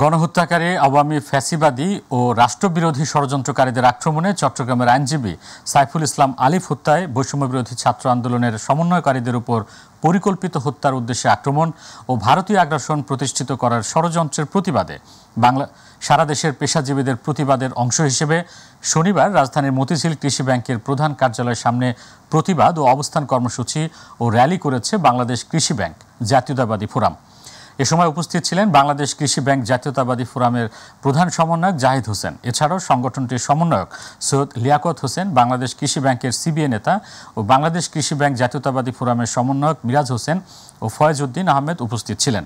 গণহত্যাকারী আওয়ামী ফ্যাসিবাদী ও রাষ্ট্রবিরোধী ষড়যন্ত্রকারীদের আক্রমণে চট্টগ্রামের আইনজীবী সাইফুল ইসলাম আলিফ হত্যায় বৈষম্যবিরোধী ছাত্র আন্দোলনের সমন্বয়কারীদের উপর পরিকল্পিত হত্যার উদ্দেশ্যে আক্রমণ ও ভারতীয় আগ্রাসন প্রতিষ্ঠিত করার ষড়যন্ত্রের প্রতিবাদে সারা দেশের পেশাজীবীদের প্রতিবাদের অংশ হিসেবে শনিবার রাজধানীর মতিঝিল কৃষি ব্যাংকের প্রধান কার্যালয়ের সামনে প্রতিবাদ ও অবস্থান কর্মসূচি ও র্যালি করেছে বাংলাদেশ কৃষি ব্যাংক জাতীয়তাবাদী ফোরাম। এ সময় উপস্থিত ছিলেন বাংলাদেশ কৃষি ব্যাংক জাতীয়তাবাদী ফোরামের প্রধান সমন্বয়ক জাহিদ হোসেন। এছাড়াও সংগঠনটির সমন্বয়ক সৈয়দ লিয়াকত হোসেন, বাংলাদেশ কৃষি ব্যাংকের সিবিএ নেতা ও বাংলাদেশ কৃষি ব্যাংক জাতীয়তাবাদী ফোরামের সমন্বয়ক মিরাজ হোসেন ও ফয়েজ উদ্দিন আহমেদ উপস্থিত ছিলেন।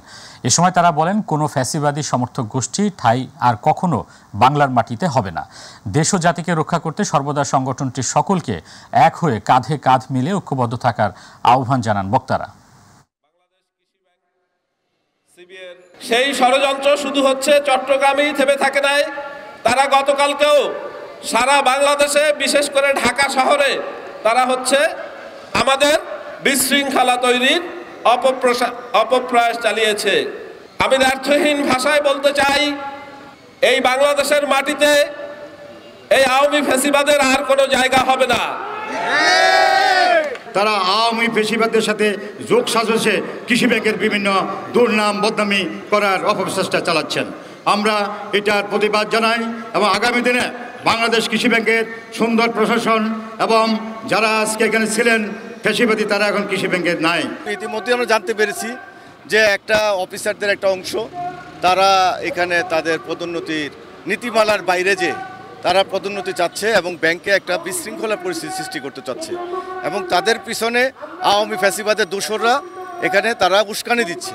এ সময় তারা বলেন, কোনো ফ্যাসিবাদী সমর্থক গোষ্ঠী ঠাঁই আর কখনো বাংলার মাটিতে হবে না। দেশ ও জাতিকে রক্ষা করতে সর্বদা সংগঠনটির সকলকে এক হয়ে কাঁধে কাঁধ মিলে ঐক্যবদ্ধ থাকার আহ্বান জানান বক্তারা। সেই ষড়যন্ত্র শুধু হচ্ছে চট্টগ্রামেই থেমে থাকে নাই, তারা গতকালকেও সারা বাংলাদেশে বিশেষ করে ঢাকা শহরে তারা হচ্ছে আমাদের বিশৃঙ্খলা তৈরির অপপ্রয়াস চালিয়েছে। আমি অর্থহীন ভাষায় বলতে চাই, এই বাংলাদেশের মাটিতে এই আওয়ামী ফ্যাসিবাদের আর কোনো জায়গা হবে না। তারা আওয়ামী ফ্যাসিবাদের সাথে যোগ সাজসে কৃষি ব্যাংকের বিভিন্ন দুর্নাম বদনামি করার অপপ্রচেষ্টা চালাচ্ছেন। আমরা এটার প্রতিবাদ জানাই এবং আগামী দিনে বাংলাদেশ কৃষি ব্যাংকের সুন্দর প্রশাসন এবং যারা আজকে এখানে ছিলেন ফ্যাসিবাদী, তারা এখন কৃষি ব্যাংকের নাই। ইতিমধ্যে আমরা জানতে পেরেছি যে একটা অফিসারদের একটা অংশ তারা এখানে তাদের পদোন্নতির নীতিমালার বাইরে যে তারা পদোন্নতি চাচ্ছে এবং ব্যাংকে একটা বিশৃঙ্খলা পরিস্থিতি সৃষ্টি করতে চাচ্ছে এবং তাদের পিছনে আওয়ামী ফ্যাসিবাদের দোসররা এখানে তারা উস্কানি দিচ্ছে।